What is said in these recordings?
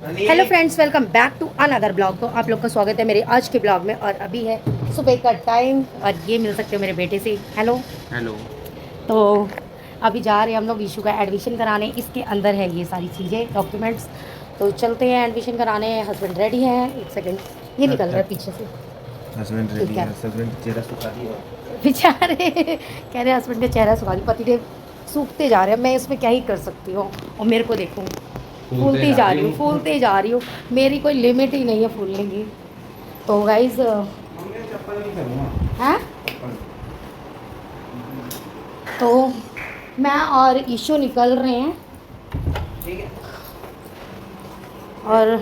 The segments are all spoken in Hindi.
Hello friends, welcome back to another blog. तो आप लोग का स्वागत है मेरे आज के ब्लॉग में। और अभी है सुबह का टाइम और ये मिल सकते हो मेरे बेटे से। Hello hello. तो अभी जा रहे हैं हम लोग इशू का एडमिशन कराने। इसके अंदर है ये सारी चीज़ें, डॉक्यूमेंट्स। तो चलते हैं एडमिशन कराने। हस्बैंड रेडी हैं। एक सेकंड, ये निकल रहा है पीछे से। हस्बैंड रेडी ठीक है। है, हस्बैंड चेहरा सुखा दिया। बेचारे कह रहे हस्बैंड का चेहरा सुखा दी, पतिदेव सूखते जा रहे हैं। मैं इसमें क्या ही कर सकती हूँ। और मेरे को देखो, फूलती जा रही हूँ, फूलती जा रही हूँ। मेरी कोई लिमिट ही नहीं है फूलने की। तो गाइज चप्पल नहीं करूँगा। हैं, तो मैं और ईशू निकल रहे हैं। ठीक है। और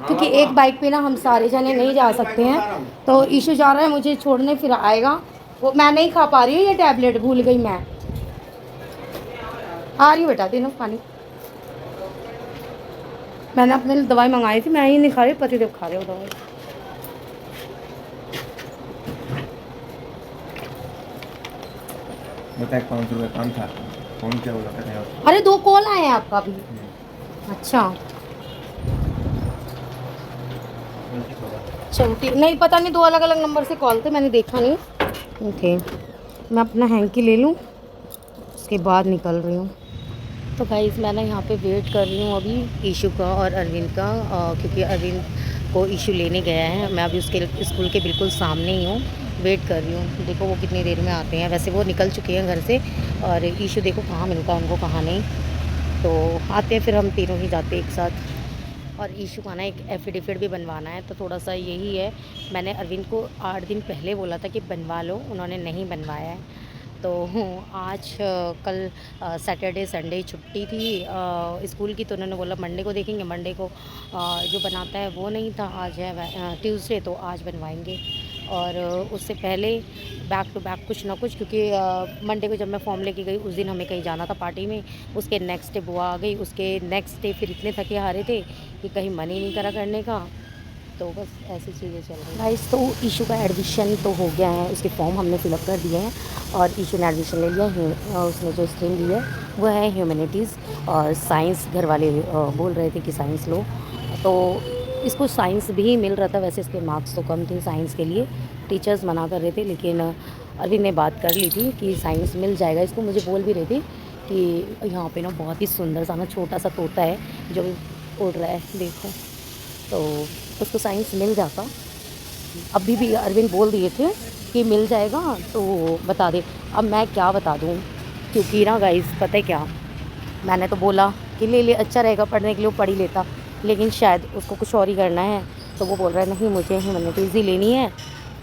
क्योंकि एक बाइक पे ना हम सारे जने नहीं जा सकते हैं, तो ईशू जा रहा है मुझे छोड़ने, फिर आएगा। वो मैं नहीं खा पा रही हूँ, ये टैबलेट भूल गई मैं। आ रही हूँ बेटा, देना पानी। मैंने अपने लिए दवाई मंगाई थी, मैं ही नहीं खा रही, पतिदेव खा रहे हो दवाई। बता, 500 रुपये काम था। फोन क्या बोला था? अरे 2 कॉल आए हैं आपका भी। अच्छा, चलती नहीं, पता नहीं, 2 अलग अलग नंबर से कॉल थे, मैंने देखा नहीं। ओके, मैं अपना हैंकी ले लूँ, उसके बाद निकल रही हूँ। तो गाइस मैं ना यहाँ पे वेट कर रही हूँ अभी ईशू का और अरविंद का, क्योंकि अरविंद को ईशू लेने गया है। मैं अभी उसके स्कूल के बिल्कुल सामने ही हूँ, वेट कर रही हूँ। देखो वो कितनी देर में आते हैं। वैसे वो निकल चुके हैं घर से, और ईशू देखो कहाँ मिलता है उनको, कहाँ नहीं। तो आते हैं, फिर हम तीनों ही जाते हैं एक साथ। और ईशू का ना एक एफिडेविट भी बनवाना है, तो थोड़ा सा यही है। मैंने अरविंद को 8 दिन पहले बोला था कि बनवा लो, उन्होंने नहीं बनवाया है। तो आज कल सैटरडे संडे छुट्टी थी स्कूल की, तो उन्होंने बोला मंडे को देखेंगे। मंडे को जो बनाता है वो नहीं था, आज है ट्यूसडे, तो आज बनवाएंगे। और उससे पहले बैक टू बैक कुछ ना कुछ, क्योंकि मंडे को जब मैं फॉर्म लेके गई उस दिन हमें कहीं जाना था पार्टी में। उसके नेक्स्ट डे बुआ आ गई, उसके नेक्स्ट डे फिर इतने थके हारे थे कि कहीं मन ही नहीं करा करने का। तो बस ऐसी चीज़ें चल रही हैं गाइस। तो ईशू का एडमिशन तो हो गया है, उसके फॉर्म हमने फिलअप कर दिए हैं और ईशू ने एडमिशन ले लिया। उसने जो स्ट्रीम ली है वो है ह्यूमैनिटीज़ और साइंस। घर वाले बोल रहे थे कि साइंस लो, तो इसको साइंस भी मिल रहा था। वैसे इसके मार्क्स तो कम थे साइंस के लिए, टीचर्स मना कर रहे थे, लेकिन अरविंद ने बात कर ली थी कि साइंस मिल जाएगा इसको। मुझे बोल भी रहे थे कि यहाँ पे ना बहुत ही सुंदर सा ना छोटा सा तोता है जो उड़ रहा है, देखो। तो उसको साइंस मिल जाता। अभी भी अरविंद बोल दिए थे कि मिल जाएगा तो बता दे। अब मैं क्या बता दूँ, क्योंकि ना गाइस पता है क्या, मैंने तो बोला कि ले ले, अच्छा रहेगा पढ़ने के लिए, वो पढ़ ही लेता। लेकिन शायद उसको कुछ और ही करना है, तो वो बोल रहा है नहीं मुझे ह्यूमैनिटीज़ ही लेनी है।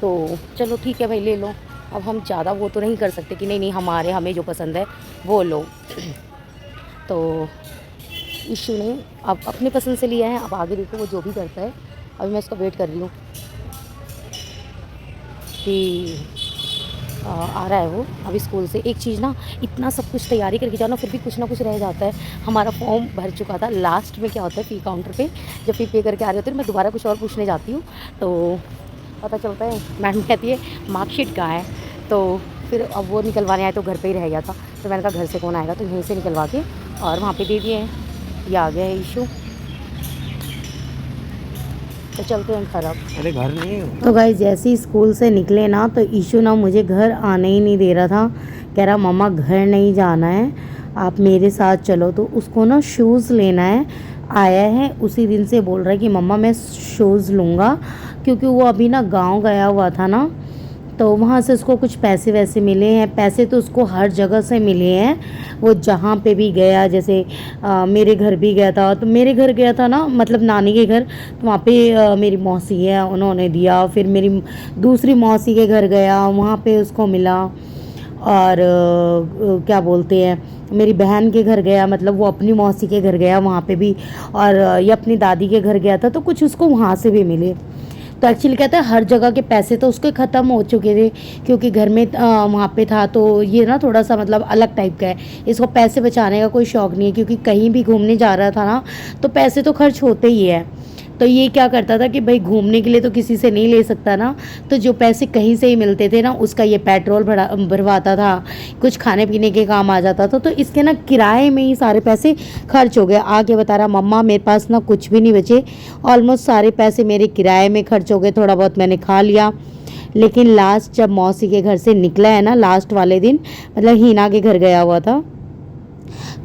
तो चलो ठीक है भाई, ले लो। अब हम ज़्यादा वो तो नहीं कर सकते कि नहीं नहीं हमें जो पसंद है वो लो। तो इशू ने अब अपने पसंद से लिया है, अब आगे देखो वो जो भी करता है। अभी मैं इसका वेट कर रही हूँ कि आ रहा है वो अभी स्कूल से। एक चीज़ ना, इतना सब कुछ तैयारी करके जाओ ना, फिर भी कुछ ना कुछ रह जाता है। हमारा फॉर्म भर चुका था, लास्ट में क्या होता है फ़ी काउंटर पे जब फ़ी पे करके आ रहे होते हैं, मैं दोबारा कुछ और पूछने जाती हूँ, तो पता चलता है मैडम कहती है मार्कशीट कहाँ है। तो फिर अब वो निकलवाने आए तो घर पे ही रह गया था, तो मैंने कहा घर से कौन आएगा, तो यहीं से निकलवा के और वहाँ पे दे दिए हैं। ये आ गया है इशू, तो चलते हैं खराब। अरे घर नहीं है। तो गाइस जैसे ही स्कूल से निकले ना, तो ईशू ना मुझे घर आने ही नहीं दे रहा था। कह रहा मम्मा घर नहीं जाना है, आप मेरे साथ चलो। तो उसको ना शूज़ लेना है, आया है उसी दिन से बोल रहा है कि मम्मा मैं शूज़ लूँगा, क्योंकि वो अभी ना गांव गया हुआ था ना, तो वहाँ से उसको कुछ पैसे वैसे मिले हैं। पैसे तो उसको हर जगह से मिले हैं, वो जहाँ पे भी गया। जैसे मेरे घर भी गया था, तो मेरे घर गया था ना, मतलब नानी के घर, तो वहाँ पे मेरी मौसी है, उन्होंने दिया। फिर मेरी दूसरी मौसी के घर गया, वहाँ पे उसको मिला। और क्या बोलते हैं, मेरी बहन के घर गया, मतलब वो अपनी मौसी के घर गया, वहाँ पे भी। और ये अपनी दादी के घर गया था, तो कुछ उसको वहाँ से भी मिले। तो एक्चुअली कहता है हर जगह के पैसे तो उसके ख़त्म हो चुके थे, क्योंकि घर में वहाँ पे था। तो ये ना थोड़ा सा मतलब अलग टाइप का है, इसको पैसे बचाने का कोई शौक़ नहीं है, क्योंकि कहीं भी घूमने जा रहा था ना, तो पैसे तो खर्च होते ही है। तो ये क्या करता था कि भाई घूमने के लिए तो किसी से नहीं ले सकता ना, तो जो पैसे कहीं से ही मिलते थे ना उसका ये पेट्रोल भरवाता था, कुछ खाने पीने के काम आ जाता था। तो इसके ना किराए में ही सारे पैसे खर्च हो गए। आके बता रहा मम्मा मेरे पास ना कुछ भी नहीं बचे, ऑलमोस्ट सारे पैसे मेरे किराए में खर्च हो गए, थोड़ा बहुत मैंने खा लिया। लेकिन लास्ट जब मौसी के घर से निकला है ना, लास्ट वाले दिन, मतलब हीना के घर गया हुआ था,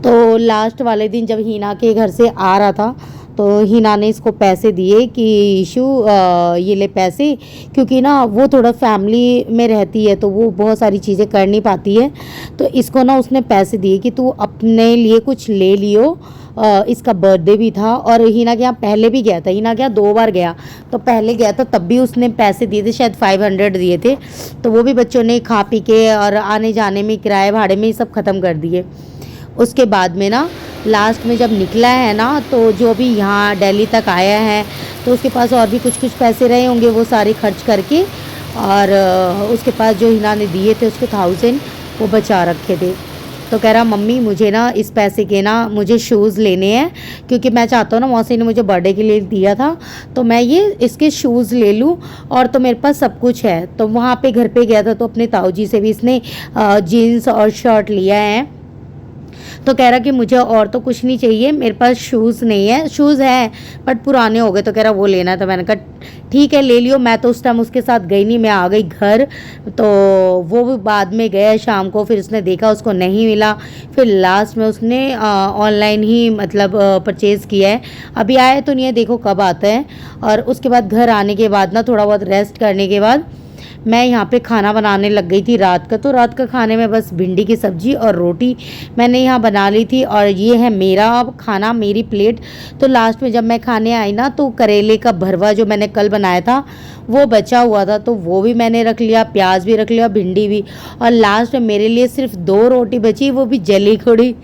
तो लास्ट वाले दिन जब हीना के घर से आ रहा था तो हीना ने इसको पैसे दिए कि ईशु ये ले पैसे, क्योंकि ना वो थोड़ा फैमिली में रहती है तो वो बहुत सारी चीज़ें कर नहीं पाती है, तो इसको ना उसने पैसे दिए कि तू अपने लिए कुछ ले लियो। इसका बर्थडे भी था और हीना के यहाँ पहले भी गया था, हीना के यहाँ 2 बार गया, तो पहले गया था तब भी उसने पैसे दिए थे, शायद 500 दिए थे, तो वो भी बच्चों ने खा पी के और आने जाने में किराए भाड़े में ही सब ख़त्म कर दिए। उसके बाद में ना लास्ट में जब निकला है ना, तो जो भी यहाँ दिल्ली तक आया है तो उसके पास और भी कुछ पैसे रहे होंगे, वो सारे खर्च करके, और उसके पास जो हिना ने दिए थे उसके 1000 वो बचा रखे थे। तो कह रहा मम्मी मुझे ना इस पैसे के ना मुझे शूज़ लेने हैं, क्योंकि मैं चाहता हूँ ना, मौसी ने मुझे बर्थडे के लिए दिया था तो मैं ये इसके शूज़ ले लूँ, और तो मेरे पास सब कुछ है। तो वहाँ पे घर पे गया था तो अपने ताऊ जी से भी इसने जीन्स और शर्ट लिया है। तो कह रहा कि मुझे और तो कुछ नहीं चाहिए, मेरे पास शूज़ नहीं है, शूज़ है बट पुराने हो गए, तो कह रहा वो लेना है। तो मैंने कहा ठीक है ले लियो। मैं तो उस टाइम उसके साथ गई नहीं, मैं आ गई घर, तो वो भी बाद में गया शाम को, फिर उसने देखा उसको नहीं मिला, फिर लास्ट में उसने ऑनलाइन ही मतलब परचेज़ किया है। अभी आया तो नहीं है, देखो कब आता है। और उसके बाद घर आने के बाद ना थोड़ा बहुत रेस्ट करने के बाद मैं यहाँ पे खाना बनाने लग गई थी रात का। तो रात का खाने में बस भिंडी की सब्ज़ी और रोटी मैंने यहाँ बना ली थी, और ये है मेरा खाना, मेरी प्लेट। तो लास्ट में जब मैं खाने आई ना, तो करेले का भरवा जो मैंने कल बनाया था वो बचा हुआ था, तो वो भी मैंने रख लिया, प्याज भी रख लिया, भिंडी भी, और लास्ट में मेरे लिए सिर्फ 2 रोटी बची, वो भी जली खुड़ी।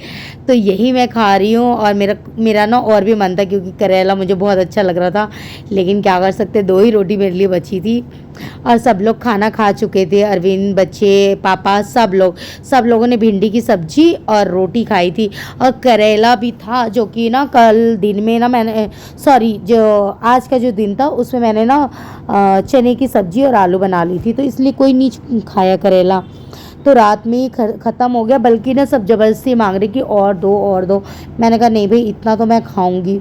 तो यही मैं खा रही हूँ। और मेरा ना और भी मन था, क्योंकि करेला मुझे बहुत अच्छा लग रहा था, लेकिन क्या कर सकते, 2 ही रोटी मेरे लिए बची थी। और सब लोग खाना खा चुके थे, अरविंद, बच्चे, पापा, सब लोगों ने भिंडी की सब्ज़ी और रोटी खाई थी। और करेला भी था, जो कि ना कल दिन में ना मैंने जो आज का जो दिन था उसमें मैंने ना चने की सब्ज़ी और आलू बना ली थी, तो इसलिए कोई नहीं खाया करेला। तो रात में ही ख़त्म हो गया, बल्कि ना सब ज़बरदस्ती मांग रही कि और दो। मैंने कहा नहीं भाई इतना तो मैं खाऊंगी।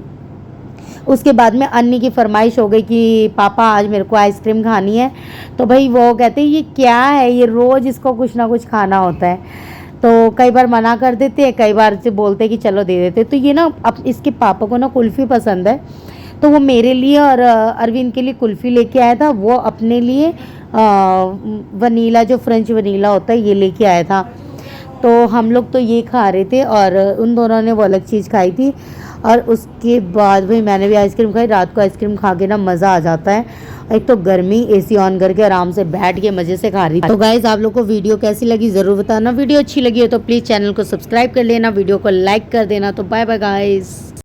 उसके बाद में अन्नी की फरमाइश हो गई कि पापा आज मेरे को आइसक्रीम खानी है। तो भाई वो कहते हैं ये क्या है, ये रोज़ इसको कुछ ना कुछ खाना होता है। तो कई बार मना कर देते हैं, कई बार से बोलते हैं कि चलो दे देते। तो ये ना अब इसके पापा को ना कुल्फ़ी पसंद है, तो वो मेरे लिए और अरविंद के लिए कुल्फ़ी लेके आया था, वो अपने लिए वनीला जो फ्रेंच वनीला होता है ये लेके आया था। तो हम लोग तो ये खा रहे थे और उन दोनों ने वो अलग चीज़ खाई थी। और उसके बाद भाई मैंने भी आइसक्रीम खाई। रात को आइसक्रीम खा के ना मज़ा आ जाता है। एक तो गर्मी, एसी ऑन करके आराम से बैठ के मज़े से खा रही। तो गाइज़ आप लोग को वीडियो कैसी लगी ज़रूर बताना। वीडियो अच्छी लगी हो तो प्लीज़ चैनल को सब्सक्राइब कर लेना, वीडियो को लाइक कर देना। तो बाय बाय गाइज़।